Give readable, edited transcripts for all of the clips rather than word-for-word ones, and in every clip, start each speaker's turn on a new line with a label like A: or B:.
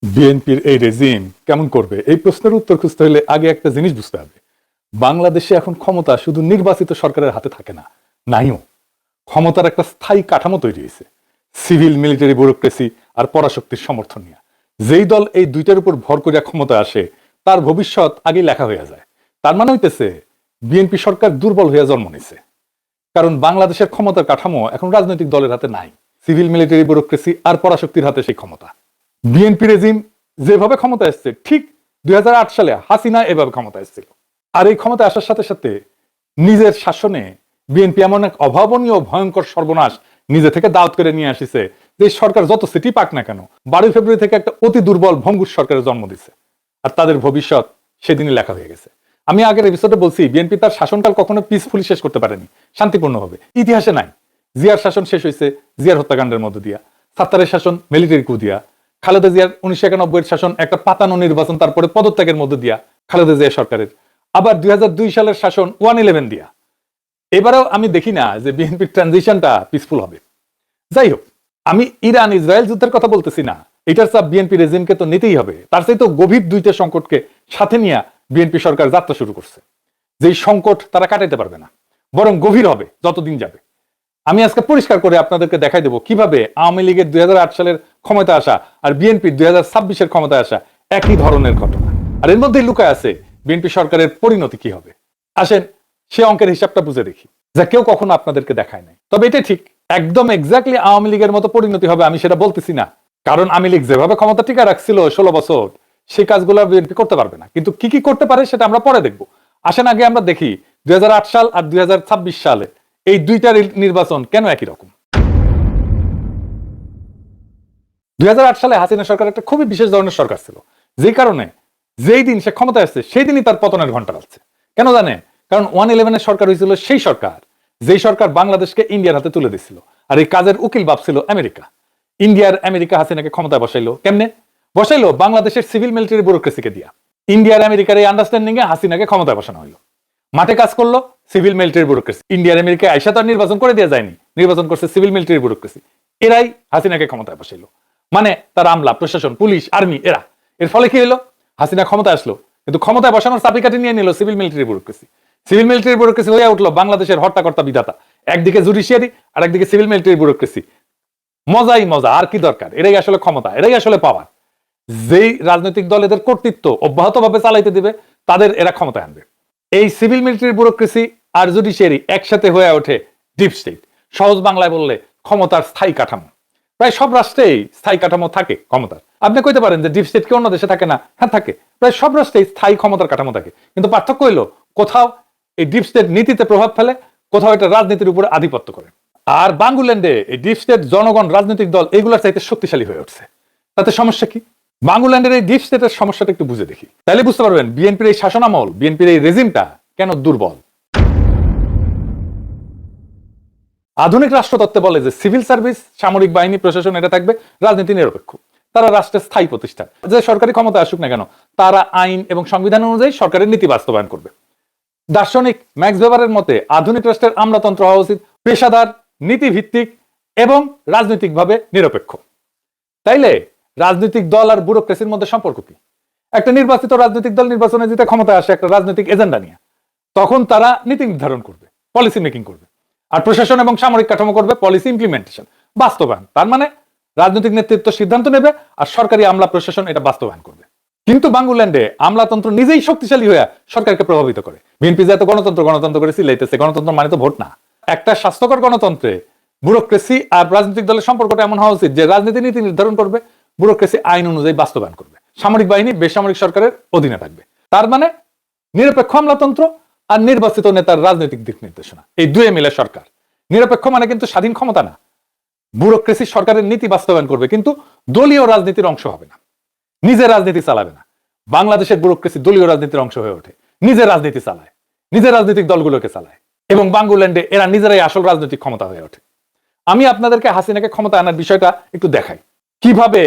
A: বিএনপির এই রেজিম কেমন করবে এই প্রশ্নের উত্তর খুঁজতে হলে আগে একটা জিনিস বুঝতে হবে। বাংলাদেশে এখন ক্ষমতা শুধু নির্বাচিত সরকারের হাতে থাকে না, নাইও। ক্ষমতার একটা স্থায়ী কাঠামো তৈরি হয়েছে সিভিল মিলিটারি ব্যুরোক্রেসি আর পরাশক্তির সমর্থন নিয়ে। যেই দল এই দুইটার উপর ভর করিয়া ক্ষমতা আসে তার ভবিষ্যৎ আগেই লেখা হইয়া যায়। তার মানে হইতেছে বিএনপি সরকার দুর্বল হইয়া জন্ম নিছে, কারণ বাংলাদেশের ক্ষমতার কাঠামো এখন রাজনৈতিক দলের হাতে নাই। সিভিল মিলিটারি ব্যুরোক্রেসি আর পরাশক্তির হাতে সেই ক্ষমতা। বিএনপি রেজিম যেভাবে ক্ষমতা আসছে ঠিক 2008 সালে হাসিনা এভাবে ক্ষমতা এসেছিল। আর এই ক্ষমতা আসার সাথে সাথে নিজের শাসনে বিএনপি এমন এক অভাবনীয় ভয়ঙ্কর সর্বনাশ নিজে থেকে দাওয়াত করে নিয়ে আসিছে যে সরকার যত সিটি পাক না কেন 12 ফেব্রুয়ারি থেকে একটা অতি দুর্বল ভঙ্গুর সরকারের জন্ম দিচ্ছে। আর তাদের ভবিষ্যৎ সেদিনই লেখা হয়ে গেছে। আমি আগের এপিসোডে বলছি বিএনপি তার শাসনকাল কখনো পিসফুলি শেষ করতে পারেনি, শান্তিপূর্ণভাবে। ইতিহাসে নাই। জিয়ার শাসন শেষ হয়েছে জিয়ার হত্যাকাণ্ডের মধ্য দিয়া, সাত্তারের শাসন মিলিটারি কু দিয়া, খালেদা জিয়ার 1991 শাসন একটা পাতানো নির্বাচন তারপরে পদত্যাগের মধ্য দিয়া খালেদা জিয়া সরকারের, আবার 2002 সালের শাসন 111 দিয়া। এবারেও আমি দেখি না যে বিএনপির ট্রানজিশনটা পিসফুল হবে। যাই হোক, আমি ইরান ইসরায়েল যুদ্ধের কথা বলতেছি না, এটার চাপ বিএনপি রেজিমকে তো নিতেই হবে। তার চাইতে গভীর দুইটা সংকটকে সাথে নিয়ে বিএনপি সরকার যাত্রা শুরু করছে। যেই সংকট তারা কাটাইতে পারবে না, বরং গভীর হবে যতদিন যাবে। আমি আজকে পরিষ্কার করে আপনাদেরকে দেখাই দেবো কিভাবে আওয়ামী লীগের 2008 সালের ক্ষমতা আসা আর বিএনপির 2026-এর ক্ষমতা আসা একই ধরনের ঘটনা। আর এর মধ্যেই লুকায় আছে বিএনপি সরকারের পরিণতি কি হবে। আসেন সে অঙ্কের হিসাবটা বুঝে দেখি, যা কেউ কখনো আপনাদেরকে দেখায় নাই। তবে এটা ঠিক, একদম এক্স্যাক্টলি আওয়ামী লীগের মতো পরিণতি হবে আমি সেটা বলতেছি না, কারণ আওয়ামী লীগ যেভাবে ক্ষমতা টিকা রাখছিল 16 বছর, সেই কাজগুলো বিএনপি করতে পারবে না। কিন্তু কি কি করতে পারে সেটা আমরা পরে দেখবো। আসেন আগে আমরা দেখি 2008 সাল আর 2026 সালে এই দুইটা নির্বাচন কেন একই রকম। 2008 সালে হাসিনা সরকার একটা খুবই বিশেষ ধরনের সরকার ছিল, যে কারণে যেই দিন সে ক্ষমতায় আসছে সেই দিনই তার পতনের ঘন্টা বাজছে। কেন জানেন? কারণ 111-এর সরকার হয়েছিল সেই সরকার যেই সরকার বাংলাদেশকে ইন্ডিয়ার হাতে তুলে দিছিল। আর এই কাজের উকিল ভাবছিল আমেরিকা। ইন্ডিয়ার আমেরিকা হাসিনাকে ক্ষমতায় বসাইলো কেমনে? বসাইলো বাংলাদেশের সিভিল মিলিটারি ব্যুরোক্রেসিকে দিয়া। ইন্ডিয়ার আমেরিকার এই আন্ডারস্ট্যান্ডিং এ হাসিনাকে ক্ষমতায় বসানো হইলো। মাঠে কাজ করলো সিভিল মিলিটারি ব্যুরোক্রেসি। ইন্ডিয়ার আমেরিকায় আইসা তো আর নির্বাচন করে দেওয়া যায়নি, নির্বাচন করছে সিভিল মিলিটারি ব্যুরোক্রেসি। এরাই হাসিনাকে ক্ষমতায় বসাইলো। মানে তার আমলা, প্রশাসন, পুলিশ, আর্মি, এরা। এর ফলে কি হলো? হাসিনা ক্ষমতায় আসলো, কিন্তু ক্ষমতায় বসানোর চাবিকাঠি নিয়ে নিল civil military bureaucracy. Civil military bureaucracy হয়ে উঠলো বাংলাদেশের হর্তাকর্তা বিধাতা। একদিকে জুডিশিয়ারি আর একদিকে সিভিল মিলিটারি ব্যুরোক্রেসি। মজাই মজা, আর কি দরকার? এরাই আসলে ক্ষমতা, এরাই আসলে পাওয়ার। যেই রাজনৈতিক দল এদের কর্তৃত্ব অব্যাহতভাবে চালাইতে দিবে তাদের এরা ক্ষমতায় আনবে। এই সিভিল মিলিটারি ব্যুরোক্রেসি আর জুডিশিয়ারি একসাথে হয়ে ওঠে ডিপ স্টেট। সহজ বাংলায় বললে ক্ষমতার স্থায়ী কাঠামো। প্রায় সব রাষ্ট্রেই স্থায়ী কাঠামো থাকে ক্ষমতার। আপনি কইতে পারেন যে ডিপ স্টেট কি অন্য দেশে থাকে না? হ্যাঁ থাকে। প্রায় সব রাষ্ট্রেই স্থায়ী ক্ষমতার কাঠামো থাকে, কিন্তু পার্থক্য হইলো কোথাও এই ডিপ স্টেট নীতিতে প্রভাব ফেলে, কোথাও এটা রাজনীতির উপরে আধিপত্য করে। আর বাংলাদেশে এই ডিপ স্টেট জনগণ, রাজনৈতিক দল এগুলোর চাইতে শক্তিশালী হয়ে উঠছে। তাতে সমস্যা কি? বাংলাদেশের এই ডিপ স্টেটের সমস্যাটা একটু বুঝে দেখি, তাহলে বুঝতে পারবেন বিএনপির এই শাসনামল, বিএনপির এই রেজিমটা কেন দুর্বল। আধুনিক রাষ্ট্রতত্ত্বে বলে যে সিভিল সার্ভিস, সামরিক বাহিনী, প্রশাসন এটা থাকবে রাজনীতি নিরপেক্ষ। তারা রাষ্ট্রের স্থায়ী প্রতিষ্ঠান, যে সরকারি ক্ষমতা আসুক না কেন তারা আইন এবং সংবিধান অনুযায়ী সরকারের নীতি বাস্তবায়ন করবে। দার্শনিক ম্যাক্স ওয়েবারের মতে আধুনিক রাষ্ট্রের আমলাতন্ত্র হওয়া উচিত পেশাদার, নীতিভিত্তিক এবং রাজনৈতিকভাবে নিরপেক্ষ। তাইলে রাজনৈতিক দল আর ব্যুরোক্রেসির মধ্যে সম্পর্ক কি? একটা নির্বাচিত রাজনৈতিক দল নির্বাচনে জিতে ক্ষমতায় আসে একটা রাজনৈতিক এজেন্ডা নিয়ে, তখন তারা নীতি নির্ধারণ করবে, পলিসি মেকিং করবে। আর প্রশাসন এবং সামরিক কাঠামো করবে পলিসি ইমপ্লিমেন্টেশন, বাস্তবায়ন। তার মানে রাজনৈতিক নেতৃত্ব সিদ্ধান্ত নেবে আর সরকারি আমলা প্রশাসন এটা বাস্তবায়ন করবে। কিন্তু বাংলাদেশে আমলাতন্ত্র নিজেই শক্তিশালী হয়ে সরকারকে প্রভাবিত করে। বিএনপি যে এত গণতন্ত্র গণতন্ত্র করে চিল্লাইতেছে, গণতন্ত্র মানে তো ভোট না। একটা স্বাস্থ্যকর গণতন্ত্রে ব্যুরোক্রেসি আর রাজনৈতিক দলের সম্পর্কটা এমন হওয়া উচিত যে রাজনীতি নীতি নির্ধারণ করবে, ব্যুরোক্রেসি আইন অনুযায়ী বাস্তবায়ন করবে, সামরিক বাহিনী বেসামরিক সরকারের অধীনে থাকবে। তার মানে নিরপেক্ষ আমলাতন্ত্র আর নির্বাচিত নেতার রাজনৈতিক দিক নির্দেশনা, এই দুয়ে মিলে সরকার। নিরপেক্ষ মানে কিন্তু স্বাধীন ক্ষমতা না। ব্যুরোক্রেসি সরকারের নীতি বাস্তবায়ন করবে, কিন্তু দলীয় রাজনীতির অংশ হবে না, নিজের রাজনীতি চালাবে না। বাংলাদেশের ব্যুরোক্রেসি দলীয় রাজনীতির অংশ হয়ে ওঠে, নিজের রাজনীতি চালায়, নিজের রাজনৈতিক দলগুলোকে চালায়, এবং বাংলাদেশে এরা নিজেরাই আসল রাজনৈতিক ক্ষমতা হয়ে ওঠে। আমি আপনাদেরকে হাসিনাকে ক্ষমতা আনার বিষয়টা একটু দেখাই, কিভাবে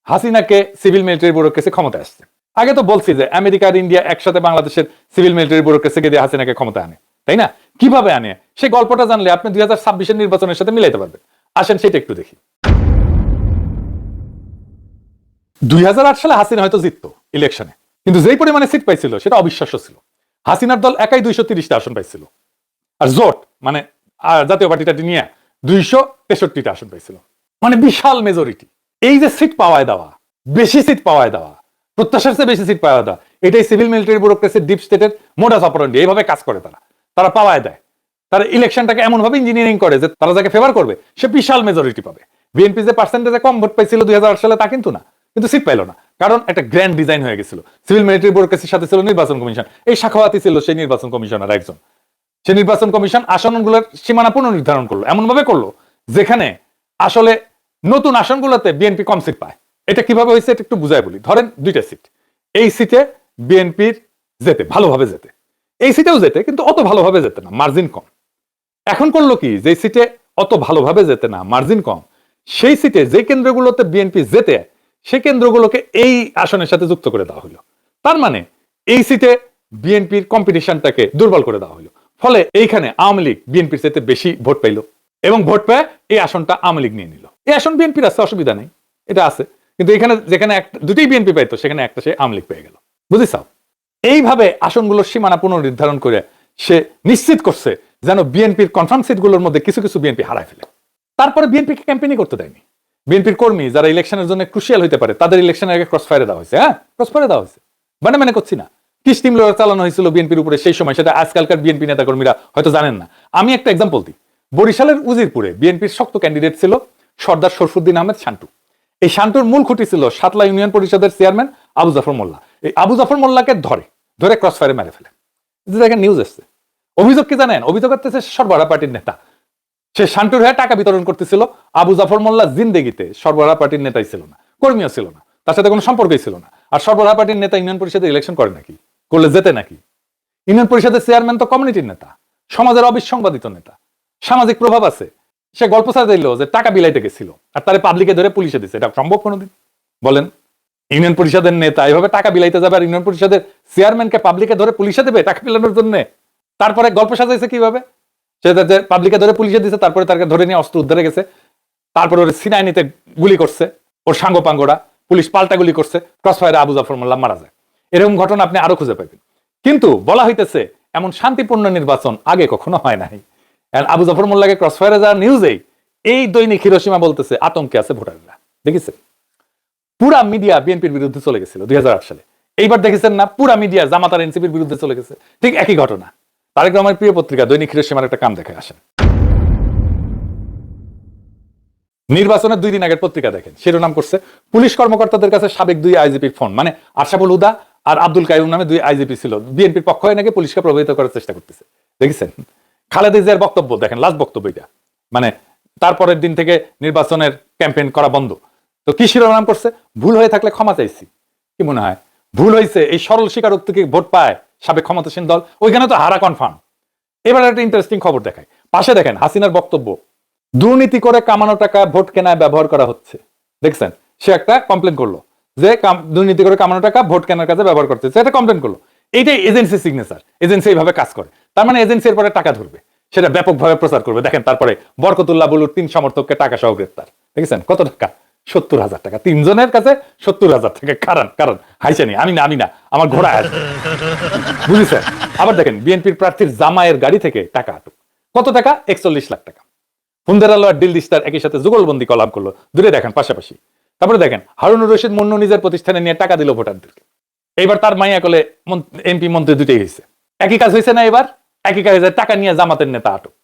A: হাসিনাকে সিভিল মিলিটারি ব্যুরোক্রেসি ক্ষমতা আসছে। আগে তো বলছি যে আমেরিকা আর ইন্ডিয়া একসাথে বাংলাদেশের সিভিল মিলিটারি ব্যুরোক্রেসিকে দিয়ে হাসিনাকে ক্ষমতা আনে, তাই না? কিভাবে আনে সেই গল্পটা জানলে আপনি 2026-এর নির্বাচনের সাথে মিলাইতে পারবেন। আসেন সেটা একটু দেখি। 2008 সালে হাসিনা হয়তো জিততো ইলেকশনে, কিন্তু যেই পরিমাণে সিট পাইছিল সেটা অবিশ্বাস্য ছিল। হাসিনার দল একাই 230টা আসন পাইছিল, আর জোট মানে জাতীয় পার্টিটা নিয়ে 263টা আসন পাইছিল, মানে বিশাল মেজরিটি। এই যে সিট পাওয়ায় দেওয়া, বেশি সিট পাওয়ায় দেওয়া, প্রত্যাশার চেয়ে বেশি সিট পাওয়া দেওয়া, এটাই সিভিল মিলিটারি ব্যুরোক্রেসি ডিপ স্টেটের মোডাস অপারেন্ডি। এইভাবে কাজ করে তারা পাওয়ায় দেয়। তারা ইলেকশনটাকে এমন ভাবে ইঞ্জিনিয়ারিং করে যে তারা যাকে ফেভার করবে সে বিশাল মেজরিটি পাবে। বিএনপি যে পার্সেন্টেজে কম ভোট পাইছিল 2008 সালে তা কিন্তু না, কিন্তু সিট পাইল না, কারণ একটা গ্র্যান্ড ডিজাইন হয়ে গেছিল। সিভিল মিলিটারি ব্যুরোক্রেসির সাথে ছিল নির্বাচন কমিশন, এই শাখাওয়াতি ছিল সেই নির্বাচন কমিশনার একজন। সে নির্বাচন কমিশন আসনগুলোর সীমানা পুনর্নির্ধারণ করলো, এমন ভাবে করলো যেখানে আসলে নতুন আসনগুলোতে বিএনপি কম সিট পায়। এটা কিভাবে হয়েছে এটা একটু বুঝাই বলি। ধরেন 2টা সিট, এই সিটে বিএনপির যেতে ভালোভাবে যেতে, এই সিটেও যেতে কিন্তু অত ভালোভাবে যেতে না, মার্জিন কম। এখন করলো কি, যে সিটে অত ভালোভাবে যেতে না, মার্জিন কম, সেই সিটে যে কেন্দ্রগুলোতে বিএনপি যেতে সেই কেন্দ্রগুলোকে এই আসনের সাথে যুক্ত করে দেওয়া হলো। তার মানে এই সিটে বিএনপির কম্পিটিশনটাকে দুর্বল করে দেওয়া হলো। ফলে এইখানে আওয়ামী লীগ বিএনপির চাইতে বেশি ভোট পাইল, এবং ভোট পেয়ে এই আসনটা আওয়ামী লীগ নিয়ে নিল। এই আসন বিএনপির আছে, অসুবিধা নেই, এটা আছে। কিন্তু এখানে যেখানে দুটোই বিএনপি পাইতো সেখানে একটা সে আওয়ামী লীগ পেয়ে গেল। বুঝিস? এইভাবে আসনগুলোর সীমানা পুনর্নির্ধারণ করে সে নিশ্চিত করছে যেন বিএনপির কনফার্ম সিটগুলোর মধ্যে কিছু কিছু বিএনপি হারায় ফেলে। তারপরে বিএনপিকে ক্যাম্পেইনই করতে দেয়নি। বিএনপির কর্মী যারা ইলেকশনের জন্য ক্রুশিয়াল হতে পারে তাদের ইলেকশনের আগে ক্রস ফায়ারে দেওয়া হয়েছে। হ্যাঁ, ক্রস ফায়ারে দেওয়া হয়েছে, মানে করছি না। কি স্টিম রোলার চালানো হয়েছিল বিএনপির উপরে সেই সময়, সেটা আজকালকার বিএনপি নেতা কর্মীরা হয়তো জানেন না। আমি একটা এক্সাম্পল দিই। বরিশালের উজিরপুরে বিএনপির শক্ত ক্যান্ডিডেট ছিল সর্দার শরফুদ্দিন আহমেদ শান্টু। এই শান্টুর মূল খুঁটি ছিল সাতলা ইউনিয়ন পরিষদের চেয়ারম্যান আবু জাফর মোল্লা। এই আবু জাফর মোল্লাকে ধরে ক্রস ফায়ারে মেরে ফেলে। দেখেন নিউজ আসছে। অভিযোগ কি জানেন? অভিযোগ করতেছে সরবরাহ পার্টির নেতা সে শান্টুর হয়ে টাকা বিতরণ করতেছিল। আবু জাফর মোল্লা জিন্দেগিতে সরবরাহ পার্টির নেতাই ছিল না, কর্মীও ছিল না, তার সাথে কোনো সম্পর্কই ছিল না। আর সরবরাহ পার্টির নেতা ইউনিয়ন পরিষদে ইলেকশন করে নাকি? করলে যেতে নাকি? ইউনিয়ন পরিষদের চেয়ারম্যান তো কমিউনিটির নেতা, সমাজের অবিসংবাদিত নেতা, সামাজিক প্রভাব আছে। সে গল্প ছাড়া দিল যে টাকা বিলাইতে গেছিল, আর তারে পাবলিকে ধরে পুলিশে দিচ্ছে। এটা সম্ভব কোনোদিন? বলেন, ইউনিয়ন পরিষদের নেতা এভাবে টাকা বিলাইতে যাবে, আর ইউনিয়ন পরিষদের চেয়ারম্যানকে পাবলিকে ধরে পুলিশে দেবে টাকা বিলানোর জন্য? তারপরে গল্প সাজাইছে কিভাবে? সে পাবলিকে ধরে পুলিশে দিচ্ছে, তারপরে তাকে ধরে নিয়ে অস্ত্র উদ্ধারে গেছে, তারপরে ওর সিনাই নিতে গুলি করছে ওর সাঙ্গপাঙ্গরা, পুলিশ পাল্টা গুলি করছে, ক্রস ফায়ারে আবু জাফর মোল্লা মারা যায়। এরকম ঘটনা আপনি আরো খুঁজে পাবেন। কিন্তু বলা হইতেছে এমন শান্তিপূর্ণ নির্বাচন আগে কখনো হয় নাই। আবু জাফর মোল্লাকে ক্রস ফায়ারে যাওয়ার নিউজেই এই দৈনিক হিরোশিমা বলতেছে আতঙ্কে আছে ভোটাররা। দেখেছেন? পুরা মিডিয়া বিএনপির বিরুদ্ধে চলে গেছিল 2008 সালে। এইবার দেখেছেন না, পুরা মিডিয়া জামাত আর এনসিপির বিরুদ্ধে চলে গেছে। ঠিক একই ঘটনা। তারেক রহমানের প্রিয় পত্রিকা দৈনিক হিরোশিমার একটা কাম দেখে আসেন। নির্বাচনের 2 দিন আগের পত্রিকা দেখেন, শিরোনাম করছে পুলিশ কর্মকর্তাদের কাছে সাবেক 2 আইজিপির ফোন। মানে আশরাফুল হুদা আর আব্দুল কাইয়ুম নামে 2 আইজিপি ছিল, বিএনপির পক্ষ হয়ে নাকি পুলিশকে প্রভাবিত করার চেষ্টা করতেছে। দেখেছেন? খালেদা জিয়ার বক্তব্য দেখেন, লাস্ট বক্তব্য এটা, মানে তারপরের দিন থেকে নির্বাচনের ক্যাম্পেইন করা বন্ধ। তো কি শিরোনাম করছে? ভুল হয়ে থাকলে ক্ষমা চাইছি। কি মনে হয় ভুল হয়েছে? এই সরল স্বীকারোক্তি ভোট পায় সাবেক ক্ষমতাসীন দল, ওইখানে তো হারা কনফার্ম। এবার একটা ইন্টারেস্টিং খবর দেখায়, পাশে দেখেন হাসিনার বক্তব্য, দুর্নীতি করে কামানো টাকা ভোট কেনায় ব্যবহার করা হচ্ছে। দেখছেন? সে একটা কমপ্লেন করলো যে দুর্নীতি করে কামানো টাকা ভোট কেনার কাজে ব্যবহার করতে, এটা কমপ্লেন করলো। এইটাই এজেন্সি সিগনেচার, এজেন্সি এইভাবে কাজ করে। তার মানে এজেন্সি এরপরে টাকা ধরবে, সেটা ব্যাপকভাবে প্রচার করবে। দেখেন তারপরে বরকতুল্লাহ বুলুর 3 সমর্থককে টাকা সহ গ্রেপ্তার। দেখেছেন? কত টাকা? 70,000 টাকা। 3 জনের কাছে 70,000 টাকা। কারণ হাইছেনি, আমি না আমার ঘোড়া আছে। বুঝেছেন? আবার দেখেন বিএনপির প্রার্থীর জামাইয়ের গাড়ি থেকে টাকা আটক। কত টাকা? 41 লাখ টাকা। হুন্দার আলো আর দিলদিস্তার একই সাথে যুগলবন্দি কলাম করলো, দূরে দেখেন পাশাপাশি। তারপরে দেখেন হারুনুর রশিদ মন্নু নিজের প্রতিষ্ঠানে নিয়ে টাকা দিল ভোটারদেরকে। এইবার তার মাইয়া কলে এমপি মন্ত্রী দুটোই হয়েছে। একই কাজ হয়েছে না? এবার একই কাজ, টাকা নিয়ে জামাতের নেতা আটক।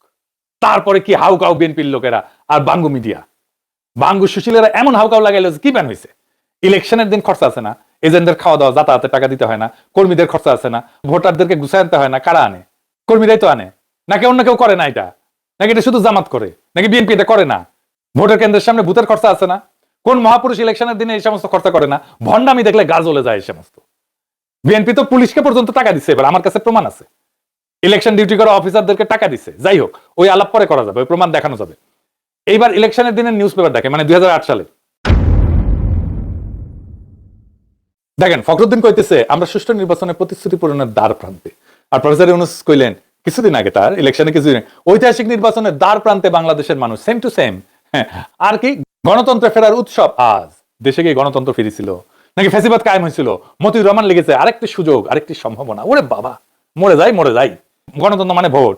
A: তারপরে কি হাউকাউ বিএনপির লোকেরা আর বাঙ্গু মিডিয়া, বাঙ্গু সুশীলেরা এমন হাউকাউ লাগাইলো কি ব্যান হয়েছে। ইলেকশনের দিন খরচা আছে না, এজেন্টদের খাওয়া দাওয়া যাতায়াতে টাকা দিতে হয় না, কর্মীদের খরচা আছে না, ভোটারদেরকে গুছায় আনতে হয় না। কারা আনে? কর্মীরাই তো আনে। নাকি অন্য কেউ করে না এটা? নাকি এটা শুধু জামাত করে? নাকি বিএনপি এটা করে না? ভোটের কেন্দ্রের সামনে ভূতের খরচা আছে না? কোন মহাপুরুষ ইলেকশনের দিনে এই সমস্ত খরচা করে না? ভণ্ডামি দেখলে গা জ্বলে যায় এই সমস্ত। বিএনপি তো পুলিশকে পর্যন্ত টাকা দিচ্ছে, এবার আমার কাছে প্রমাণ আছে। ইলেকশন ডিউটি করা অফিসারদেরকে টাকা দিচ্ছে। যাই হোক, ওই আলাপ পরে করা যাবে, ওই প্রমাণ দেখানো যাবে। এইবার ইলেকশনের দিনের নিউজ পেপার দেখে, মানে 2008 সালে দেখেন ফখরুদ্দিন কইতেছে আমরা সুষ্ঠু নির্বাচনের প্রতিশ্রুতি পূরণের দ্বার প্রান্তে। আর প্রফেসর ইউনূস কইলেন কিছুদিন আগে তার ইলেকশনে কিছুদিন ঐতিহাসিক নির্বাচনের দ্বার প্রান্তে বাংলাদেশের মানুষ, সেম টু সেম। আর কি গণতন্ত্রে ফেরার উৎসব আজ। দেশে গিয়ে গণতন্ত্র ফিরেছিল, নাকি ফ্যাসিবাদ কায়েম হয়েছিল, মতিউর রহমান লেগেছে আরেকটি সুযোগ, আরেকটি সম্ভাবনা। ওরে বাবা, মরে যাই। গণতন্ত্র মানে ভোট।